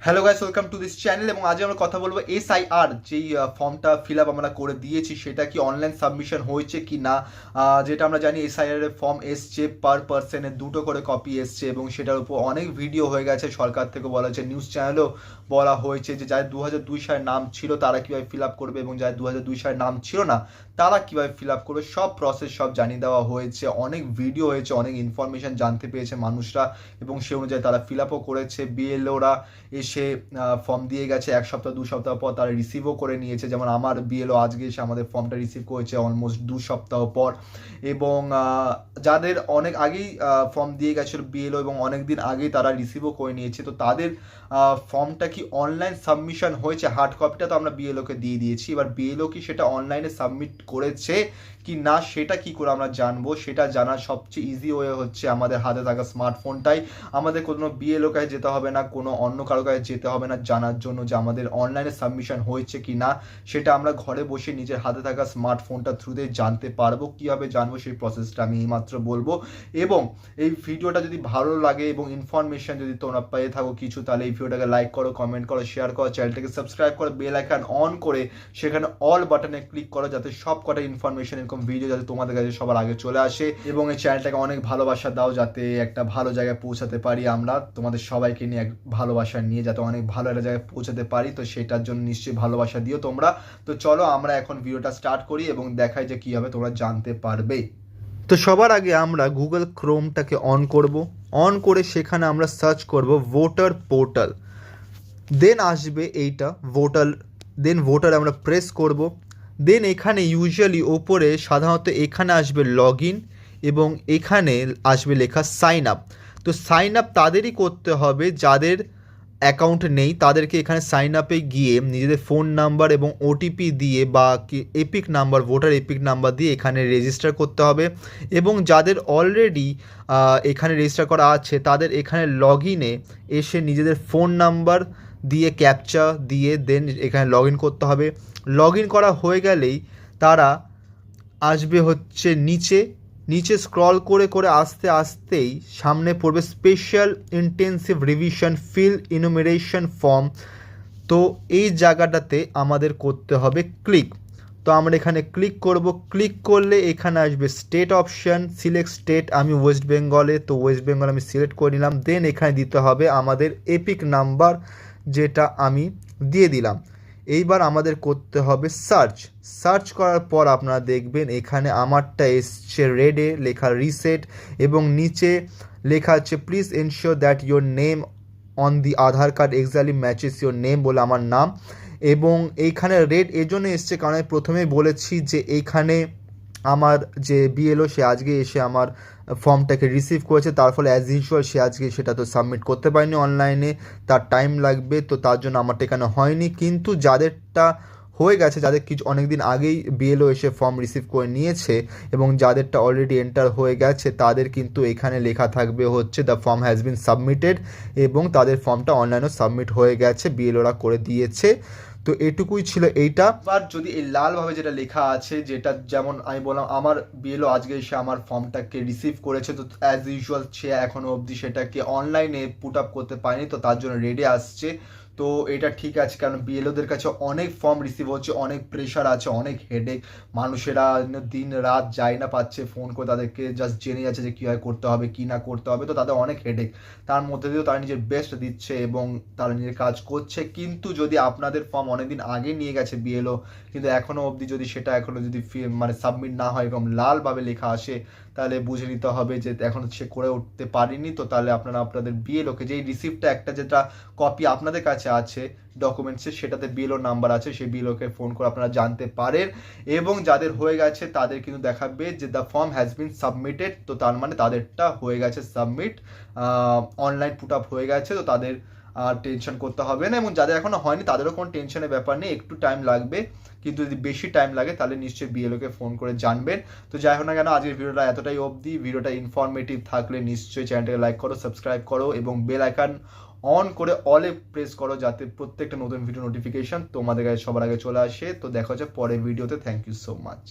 Hello guys, welcome to this channel. এবং আজ আমরা কথা বলবো এসআইআর যেই ফর্মটা ফিল আপ আমরা করে দিয়েছি সেটা কি অনলাইন সাবমিশন হয়েছে কি না। যেটা আমরা জানি এসআইআর এর ফর্ম এসছে, পার পার্সনের 2টো করে কপি এসছে এবং সেটার উপর অনেক ভিডিও হয়ে গেছে, সরকার থেকে বলা হয়েছে, নিউজ চ্যানেলেও বলা হয়েছে যে যাদের 2002 সালের নাম ছিল তারা কীভাবে ফিল আপ করবে এবং যাদের 2002 সালের নাম ছিল না তারা কীভাবে ফিল আপ করবে, সব প্রসেস সব জানিয়ে দেওয়া হয়েছে। অনেক ভিডিও হয়েছে, অনেক ইনফরমেশন জানতে পেরেছে মানুষরা এবং সে অনুযায়ী তারা ফিল আপও করেছে। বিএলওরা এসে ফর্ম দিয়ে গেছে, 1 সপ্তাহ 2 সপ্তাহ পর তারা রিসিভও করে নিয়েছে। যেমন আমার বিএলও আজকে এসে আমাদের ফর্মটা রিসিভ করেছে অলমোস্ট 2 সপ্তাহ পর। এবং যাদের অনেক আগেই ফর্ম দিয়ে গেছিলো বিএলও এবং অনেক দিন আগেই তারা রিসিভও করে নিয়েছে, তো তাদের ফর্মটা কি অনলাইন সাবমিশন হয়েছে, হার্ড কপিটা তো আমরা বিএলওকে দিয়ে দিয়েছি, এবার বিএলও কি সেটা অনলাইনে সাবমিট করেছে কি না সেটা কি করে আমরা জানবো। সেটা জানার সবচেয়ে ইজি ওয়ে হচ্ছে আমাদের হাতে থাকা স্মার্টফোনটাই। আমাদের কোনো বিএলও কাছে যেতে হবে না, কোনো অন্য কারো কাছে যেতে হবে না জানার জন্য যে আমাদের অনলাইনে সাবমিশন হয়েছে কি না। সেটা আমরা ঘরে বসে নিজের হাতে থাকা স্মার্টফোনটা থ্রুতে জানতে পারবো। কীভাবে জানবো সেই প্রসেসটা আমি এইমাত্র বলবো। এবং এই ভিডিওটা যদি ভালো লাগে এবং ইনফরমেশন যদি তোমরা পেয়ে থাকো কিছু, তাহলে এই ভিডিওটাকে লাইক করো, কমেন্ট করো, শেয়ার করো, চ্যানেলটাকে সাবস্ক্রাইব করো, বেল আইকন অন করে সেখানে অল বাটনে ক্লিক করো যাতে সব কটা ইনফরমেশন এরকম ভিডিও যাতে তোমাদের কাছে সবার আগে চলে আসে। এবং এই চ্যানেলটাকে অনেক ভালোবাসা দাও যাতে একটা ভালো জায়গায় পৌঁছাতে পারি আমরা তোমাদের সবাইকে নিয়ে, এক ভালোবাসা নিয়ে যাতে অনেক ভালো একটা জায়গায় পৌঁছাতে পারি। তো সেটার জন্য নিশ্চয়ই ভালোবাসা দিও তোমরা। তো চলো আমরা এখন ভিডিওটা স্টার্ট করি এবং দেখাই যে কীভাবে তোমরা জানতে পারবে। তো সবার আগে আমরা গুগল ক্রোমটাকে অন করব। অন করে সেখানে আমরা সার্চ করব ভোটার পোর্টাল। দেন আসবে এইটা ভোটার, দেন ভোটার আমরা প্রেস করব। দেন এখানে ইউজুয়ালি ওপরে সাধারণত এখানে আসবে লগ ইন এবং এখানে আসবে লেখা সাইন আপ। তো সাইন আপ তাদেরই করতে হবে যাদের অ্যাকাউন্ট নেই, তাদেরকে এখানে সাইন আপে গিয়ে নিজেদের ফোন নাম্বার এবং ওটিপি দিয়ে বা epic number, voter epic number দিয়ে এখানে রেজিস্টার করতে হবে। এবং যাদের অলরেডি এখানে রেজিস্টার করা আছে তাদের এখানে লগ ইনে এসে নিজেদের ফোন নাম্বার দিয়ে ক্যাপচা দিয়ে দেন এখানে লগ ইন করতে হবে। লগ ইন করা হয়ে গেলেই তারা আসবে হচ্ছে নিচে, নিচে স্ক্রল করে করে আস্তে আস্তেই সামনে পড়বে special intensive revision fill enumeration form. তো এই জায়গাটাতে আমাদের করতে হবে ক্লিক। তো আমরা এখানে ক্লিক করব। ক্লিক করলে এখানে আসবে স্টেট অপশান, সিলেক্ট স্টেট। আমি ওয়েস্ট বেঙ্গলে, তো ওয়েস্ট বেঙ্গল আমি সিলেক্ট করে নিলাম। দেন এখানে দিতে হবে আমাদের এপিক নাম্বার, যেটা আমি দিয়ে দিলাম। এইবার আমাদের করতে হবে সার্চ। সার্চ করার পর আপনারা দেখবেন এখানে আমারটা এসছে রেডে লেখা রিসেট এবং নিচে লেখা আছে please ensure that your name on the Aadhaar card exactly matches your name বলে আমার নাম। এবং এইখানে রেড এজন্য এসছে কারণ আমি প্রথমেই বলেছি যে এইখানে আমার যে বিএলও সে আজকে এসে আমার ফর্মটাকে রিসিভ করেছে, তার ফলে অ্যাজ ইউজুয়াল সে আজকে সেটা তো সাবমিট করতে পারেনি অনলাইনে, তার টাইম লাগবে, তো তার জন্য আমারটা এখানে হয়নি। কিন্তু যাদেরটা হয়ে গেছে, যাদের কিছু অনেক দিন আগেই বিএলও এসে ফর্ম রিসিভ করে নিয়েছে এবং যাদেরটা অলরেডি এন্টার হয়ে গেছে তাদের কিন্তু এখানে লেখা থাকবে হচ্ছে the form has been submitted এবং তাদের ফর্মটা অনলাইনেও সাবমিট হয়ে গেছে, বিএলওরা করে দিয়েছে। তো এটুকুই ছিল এইটা। এবার যদি এই লালভাবে যেটা লেখা আছে, যেটা যেমন আমি বললাম আমার বিএলও আজকে এসে আমার ফর্মটাকে রিসিভ করেছে, তো অ্যাজ ইউজুয়াল সে এখনও অবধি সেটাকে অনলাইনে পুট আপ করতে পারেনি, তো তার জন্য রেডি আসছে। তো এটা ঠিক আছে কারণ বিএলওদের কাছে অনেক ফর্ম রিসিভ হচ্ছে, অনেক প্রেশার আছে, অনেক হেডেক। মানুষেরা দিন রাত যায় না পাচ্ছে, ফোন করে তাদেরকে জাস্ট জেনে যাচ্ছে যে কীভাবে করতে হবে কী না করতে হবে, তো তাদের অনেক হেডেক। তার মধ্যে দিয়েও তারা নিজের বেস্ট দিচ্ছে এবং তারা নিজের কাজ করছে। কিন্তু যদি আপনাদের ফর্ম অনেকদিন আগে নিয়ে গেছে বিএলও কিন্তু এখনও অবধি যদি সেটা এখনও যদি মানে সাবমিট না হয় এরকম লালভাবে লেখা আসে, তাহলে বুঝে নিতে হবে যে এখন সে করে উঠতে পারেনি। তো তাহলে আপনারা আপনাদের বিএলওকে, যেই রিসিপ্টটা একটা যেটা কপি আপনাদের কাছে আছে ডকুমেন্টসে, সেটাতে বিএলও নাম্বার আছে, সেই বিএলওকে ফোন করে আপনারা জানতে পারেন। এবং যাদের হয়ে গেছে তাদের কিন্তু দেখাবে যে the form has been submitted, তো তার মানে তাদেরটা হয়ে গেছে সাবমিট, অনলাইন পুট আপ হয়ে গেছে, তো তাদের আর টেনশন করতে হবে না। এবং যাদের এখনো হয়নি তাদেরও কোনো টেনশনের ব্যাপার নেই, একটু টাইম লাগবে, কিন্তু যদি বেশি টাইম লাগে তাহলে নিশ্চয়ই বিএলওকে ফোন করে জানবেন। তো যাই হোক না কেন আজকের ভিডিওটা এতটাই অবধি। ভিডিওটা ইনফরমেটিভ থাকলে নিশ্চয়ই চ্যানেলটাকে লাইক করো, সাবস্ক্রাইব করো এবং বেল আইকন অন করে অলে প্রেস করো যাতে প্রত্যেকটা নতুন ভিডিও নোটিফিকেশন তোমাদের কাছে সবার আগে চলে আসে। তো দেখা হচ্ছে পরের ভিডিওতে। Thank you so much.